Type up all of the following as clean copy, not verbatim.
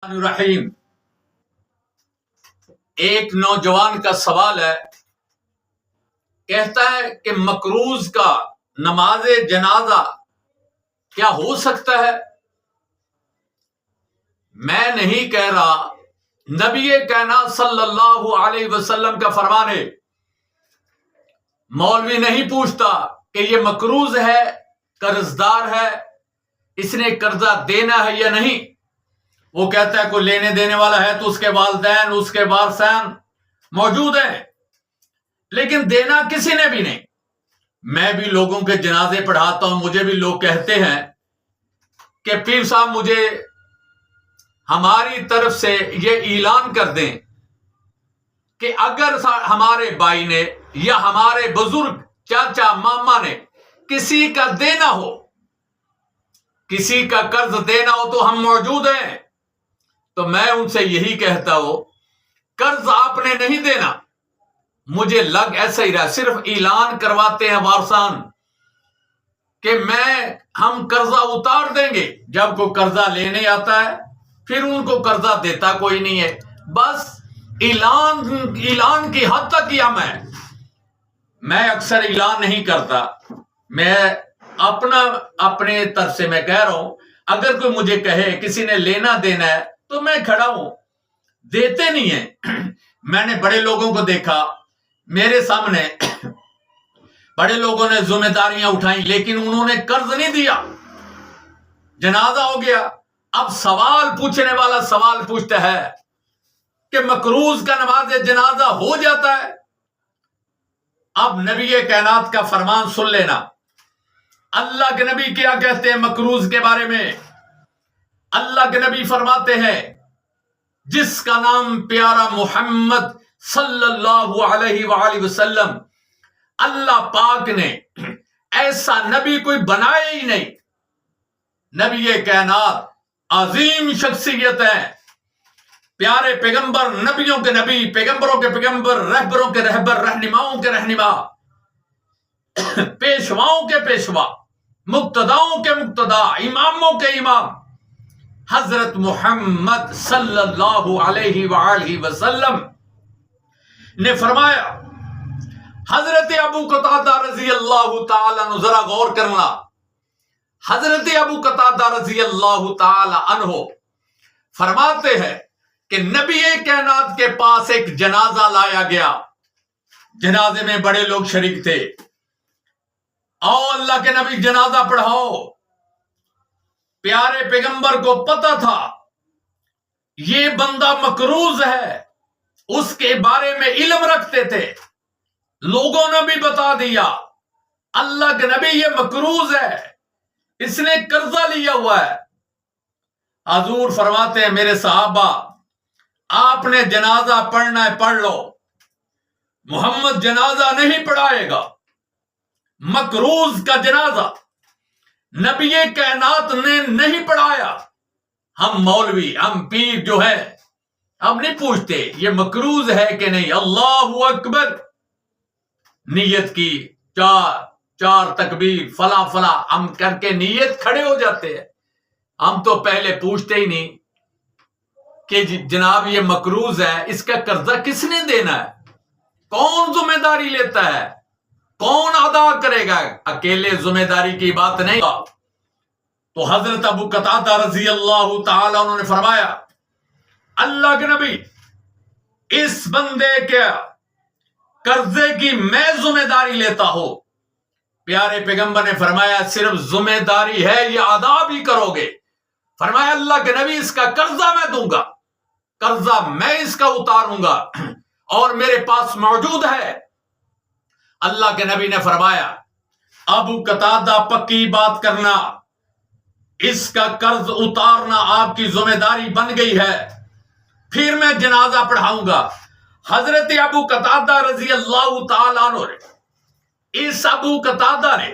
رحیم ایک نوجوان کا سوال ہے، کہتا ہے کہ مقروض کا نماز جنازہ کیا ہو سکتا ہے؟ میں نہیں کہہ رہا، نبی کائنات صلی اللہ علیہ وسلم کا فرمان ہے۔ مولوی نہیں پوچھتا کہ یہ مقروض ہے، قرضدار ہے، اس نے قرضہ دینا ہے یا نہیں۔ وہ کہتا ہے کوئی لینے دینے والا ہے تو اس کے والدین، اس کے وارثین موجود ہیں، لیکن دینا کسی نے بھی نہیں۔ میں بھی لوگوں کے جنازے پڑھاتا ہوں، مجھے بھی لوگ کہتے ہیں کہ پیر صاحب مجھے ہماری طرف سے یہ اعلان کر دیں کہ اگر ہمارے بھائی نے یا ہمارے بزرگ چاچا ماما نے کسی کا دینا ہو، کسی کا قرض دینا ہو تو ہم موجود ہیں۔ تو میں ان سے یہی کہتا ہوں، قرض آپ نے نہیں دینا۔ مجھے لگ ایسا ہی رہا، صرف اعلان کرواتے ہیں وارثان کہ ہم قرضہ اتار دیں گے، جب کوئی قرضہ لینے آتا ہے پھر ان کو قرضہ دیتا کوئی نہیں ہے، بس اعلان کی حد تک ہی ہم ہیں۔ میں اکثر اعلان نہیں کرتا، میں اپنے طرف سے میں کہہ رہا ہوں، اگر کوئی مجھے کہے کسی نے لینا دینا ہے تو میں کھڑا ہوں۔ دیتے نہیں ہیں۔ میں نے بڑے لوگوں کو دیکھا، میرے سامنے بڑے لوگوں نے ذمہ داریاں اٹھائیں لیکن انہوں نے قرض نہیں دیا، جنازہ ہو گیا۔ اب سوال پوچھنے والا سوال پوچھتا ہے کہ مقروض کا نماز جنازہ ہو جاتا ہے؟ اب نبی کائنات کا فرمان سن لینا۔ اللہ کے نبی کیا کہتے ہیں مقروض کے بارے میں؟ اللہ کے نبی فرماتے ہیں، جس کا نام پیارا محمد صلی اللہ علیہ وآلہ وسلم، اللہ پاک نے ایسا نبی کوئی بنایا ہی نہیں۔ نبی کائنات عظیم شخصیت ہے، پیارے پیغمبر، نبیوں کے نبی، پیغمبروں کے پیغمبر، رہبروں کے رہبر، رہنماؤں کے رہنما، پیشواؤں کے پیشوا، مقتداؤں کے مقتدا، اماموں کے امام، حضرت محمد صلی اللہ علیہ وآلہ وسلم نے فرمایا۔ حضرت ابو قتادہ رضی اللہ تعالیٰ عنہ، ذرا غور کرنا، حضرت ابو قتادہ رضی اللہ تعالیٰ عنہ فرماتے ہیں کہ نبی کائنات کے پاس ایک جنازہ لایا گیا، جنازے میں بڑے لوگ شریک تھے۔ آؤ اللہ کے نبی جنازہ پڑھاؤ۔ پیارے پیغمبر کو پتا تھا یہ بندہ مقروض ہے، اس کے بارے میں علم رکھتے تھے، لوگوں نے بھی بتا دیا اللہ کے نبی یہ مقروض ہے، اس نے قرضہ لیا ہوا ہے۔ حضور فرماتے ہیں میرے صحابہ، آپ نے جنازہ پڑھنا ہے پڑھ لو، محمد جنازہ نہیں پڑھائے گا۔ مقروض کا جنازہ نبی کائنات نے نہیں پڑھایا۔ ہم مولوی، ہم پیر جو ہے، ہم نہیں پوچھتے یہ مقروض ہے کہ نہیں۔ اللہ اکبر، نیت کی چار تکبیر فلاں فلاں ہم کر کے نیت کھڑے ہو جاتے ہیں۔ ہم تو پہلے پوچھتے ہی نہیں کہ جناب یہ مقروض ہے، اس کا قرضہ کس نے دینا ہے، کون ذمہ داری لیتا ہے، کون ادا کرے گا۔ اکیلے ذمہ داری کی بات نہیں۔ تو حضرت ابو قتادہ رضی اللہ تعالیٰ عنہ نے فرمایا، اللہ کے نبی اس بندے کے قرضے کی میں ذمہ داری لیتا ہوں۔ پیارے پیغمبر نے فرمایا صرف ذمہ داری ہے یا ادا بھی کرو گے؟ فرمایا اللہ کے نبی اس کا قرضہ میں دوں گا، قرضہ میں اس کا اتاروں گا اور میرے پاس موجود ہے۔ اللہ کے نبی نے فرمایا ابو قتادہ پکی بات کرنا، اس کا قرض اتارنا آپ کی ذمہ داری بن گئی ہے، پھر میں جنازہ پڑھاؤں گا۔ حضرت ابو قتادہ رضی اللہ تعالیٰ عنہ اس ابو قتادہ نے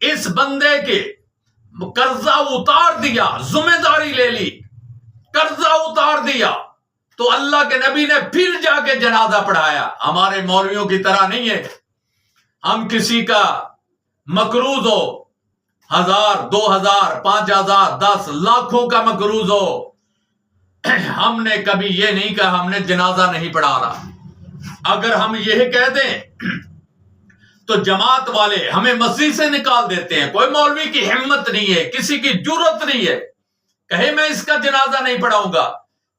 اس بندے کے قرضہ اتار دیا، ذمہ داری لے لی، قرضہ اتار دیا، تو اللہ کے نبی نے پھر جا کے جنازہ پڑھایا۔ ہمارے مولویوں کی طرح نہیں ہے، ہم کسی کا مقروض ہو 1000 2000 5000 10 لاکھوں کا مقروض ہو ہم نے کبھی یہ نہیں کہا ہم نے جنازہ نہیں پڑھا رہا. اگر ہم یہ کہہ دیں تو جماعت والے ہمیں مسجد سے نکال دیتے ہیں. کوئی مولوی کی ہمت نہیں ہے, کسی کی جرت نہیں ہے کہے میں اس کا جنازہ نہیں پڑھاؤں گا.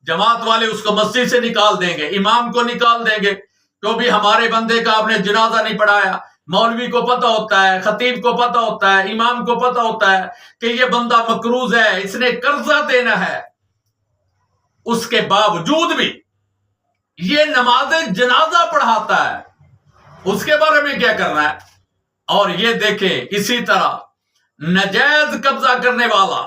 جماعت والے اس کو مسجد سے نکال دیں گے, امام کو نکال دیں گے, تو بھی ہمارے بندے کا آپ نے جنازہ نہیں پڑھایا. مولوی کو پتہ ہوتا ہے, خطیب کو پتہ ہوتا ہے, امام کو پتہ ہوتا ہے کہ یہ بندہ مقروض ہے, اس نے قرضہ دینا ہے, اس کے باوجود بھی یہ نماز جنازہ پڑھاتا ہے. اس کے بارے میں کیا کرنا ہے؟ اور یہ دیکھیں اسی طرح ناجائز قبضہ کرنے والا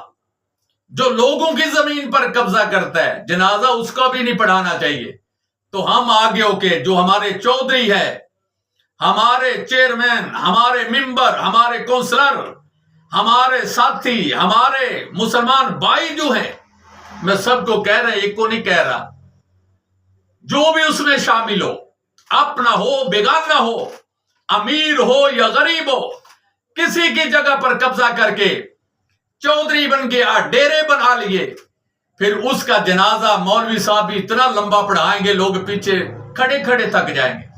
جو لوگوں کی زمین پر قبضہ کرتا ہے, جنازہ اس کو بھی نہیں پڑھانا چاہیے. تو ہم آگے ہو کے جو ہمارے چودھری ہے, ہمارے چیئرمین, ہمارے ممبر, ہمارے کونسلر, ہمارے ساتھی, ہمارے مسلمان بھائی جو ہیں, میں سب کو کہہ رہا, ایک کو نہیں کہہ رہا, جو بھی اس میں شامل ہو, اپنا ہو بیگانہ ہو, امیر ہو یا غریب ہو, کسی کی جگہ پر قبضہ کر کے چودھری بن گیا, ڈیرے بنا لیے, پھر اس کا جنازہ مولوی صاحب بھی اتنا لمبا پڑھائیں گے لوگ پیچھے کھڑے کھڑے تھک جائیں گے.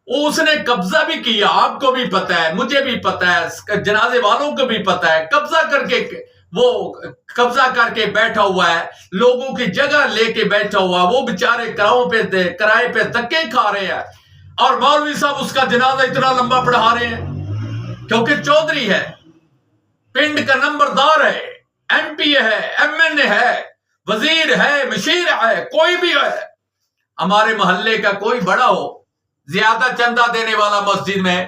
اس نے قبضہ بھی کیا, آپ کو بھی پتا ہے, مجھے بھی پتا ہے, جنازے والوں کو بھی پتا ہے, قبضہ کر کے وہ قبضہ کر کے بیٹھا ہوا ہے, لوگوں کی جگہ لے کے بیٹھا ہوا, وہ بیچارے کرائے پہ دھکے کھا رہے ہیں, اور مولوی صاحب اس کا جنازہ اتنا لمبا پڑھا رہے ہیں کیونکہ چودھری ہے, پنڈ کا نمبردار ہے, ایم پی ہے, ایم این اے ہے, وزیر ہے, مشیر ہے, کوئی بھی ہے, ہمارے محلے کا کوئی بڑا ہو, زیادہ چندہ دینے والا مسجد میں,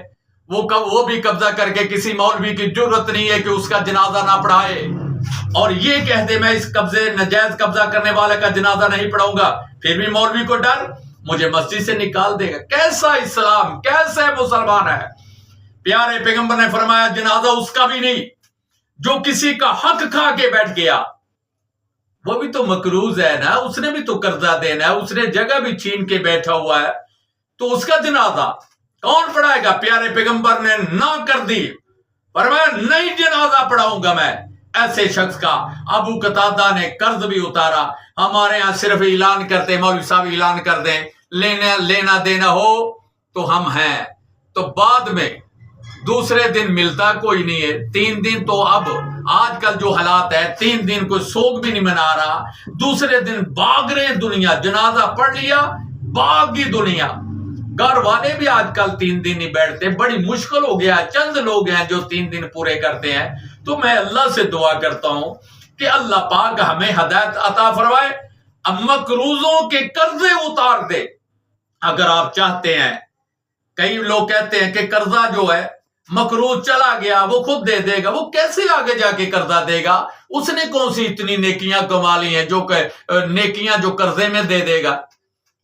وہ بھی قبضہ کر کے کسی مولوی کی ضرورت نہیں ہے کہ اس کا جنازہ نہ پڑھائے, اور یہ کہہ دے میں اس ناجائز قبضہ کرنے والے کا جنازہ نہیں پڑھاؤں گا, پھر بھی مولوی کو ڈر مجھے مسجد سے نکال دے گا. کیسا اسلام, کیسے مسلمان ہے؟ پیارے پیغمبر نے فرمایا جنازہ اس کا بھی نہیں جو کسی کا حق کھا کے بیٹھ گیا, وہ بھی تو مقروض ہے نا, اس نے بھی تو قرضہ دینا ہے, اس نے جگہ بھی چھین کے بیٹھا ہوا ہے, تو اس کا جنازہ کون پڑھائے گا؟ پیارے پیغمبر نے نہ کر دی, فرمایا نہیں جنازہ پڑھاؤں گا میں ایسے شخص کا. ابو قتادہ نے قرض بھی اتارا. ہمارے ہاں صرف اعلان کرتے, مولوی صاحب اعلان کر دیں, لینا دینا ہو تو ہم ہیں, تو بعد میں دوسرے دن ملتا کوئی نہیں ہے. 3 دن تو اب آج کل جو حالات ہے, 3 دن کوئی سوگ بھی نہیں منا رہا, دوسرے دن بھاگ رہے دنیا, جنازہ پڑھ لیا بھاگ گئی دنیا. گھر والے بھی آج کل 3 دن نہیں بیٹھتے, بڑی مشکل ہو گیا. چند لوگ ہیں جو 3 دن پورے کرتے ہیں. تو میں اللہ سے دعا کرتا ہوں کہ اللہ پاک ہمیں ہدایت عطا فرمائے, مقروضوں کے قرضے اتار دے. اگر آپ چاہتے ہیں, کئی لوگ کہتے ہیں کہ قرضہ جو ہے مقروض چلا گیا وہ خود دے دے گا, وہ کیسے آگے جا کے قرضہ دے گا؟ اس نے کون سی اتنی نیکیاں کما لی ہیں جو نیکیاں جو قرضے میں دے دے گا؟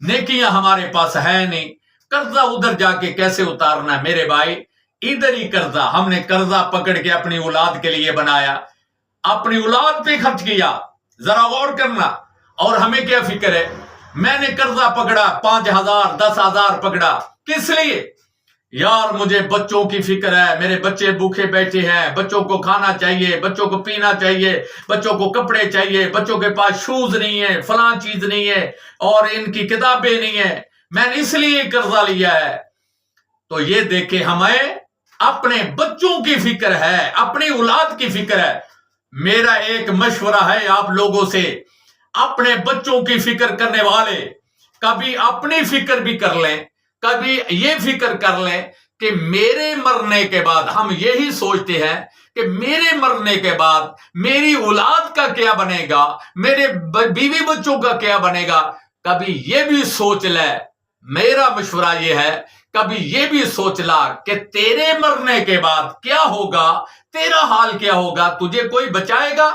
نیکیاں ہمارے پاس ہے نہیں, قرضہ ادھر جا کے کیسے اتارنا ہے؟ میرے بھائی ادھر ہی قرضہ, ہم نے قرضہ پکڑ کے اپنی اولاد کے لیے بنایا, اپنی اولاد پہ خرچ کیا. ذرا غور کرنا. اور ہمیں کیا فکر ہے؟ میں نے قرضہ پکڑا 5,000 10,000 پکڑا, کس لیے؟ یار مجھے بچوں کی فکر ہے, میرے بچے بھوکے بیٹھے ہیں, بچوں کو کھانا چاہیے, بچوں کو پینا چاہیے, بچوں کو کپڑے چاہیے, بچوں کے پاس شوز نہیں ہے, فلاں چیز نہیں ہے, اور ان کی کتابیں نہیں ہیں, میں نے اس لیے قرضہ لیا ہے. تو یہ دیکھیں ہمیں اپنے بچوں کی فکر ہے, اپنی اولاد کی فکر ہے. میرا ایک مشورہ ہے آپ لوگوں سے, اپنے بچوں کی فکر کرنے والے کبھی اپنی فکر بھی کر لیں, کبھی یہ فکر کر لیں کہ میرے مرنے کے بعد, ہم یہی سوچتے ہیں کہ میرے مرنے کے بعد میری اولاد کا کیا بنے گا, میرے بیوی بچوں کا کیا بنے گا. کبھی یہ بھی سوچ لے, میرا مشورہ یہ ہے, کبھی یہ بھی سوچ لا کہ تیرے مرنے کے بعد کیا ہوگا, تیرا حال کیا ہوگا, تجھے کوئی بچائے گا؟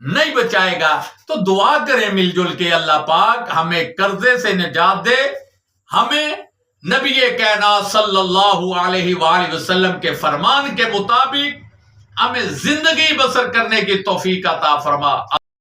نہیں بچائے گا. تو دعا کریں مل جل کے, اللہ پاک ہمیں قرضے سے نجات دے, ہمیں نبی کائنات صلی اللہ علیہ وآلہ وسلم کے فرمان کے مطابق ہمیں زندگی بسر کرنے کی توفیق عطا فرما.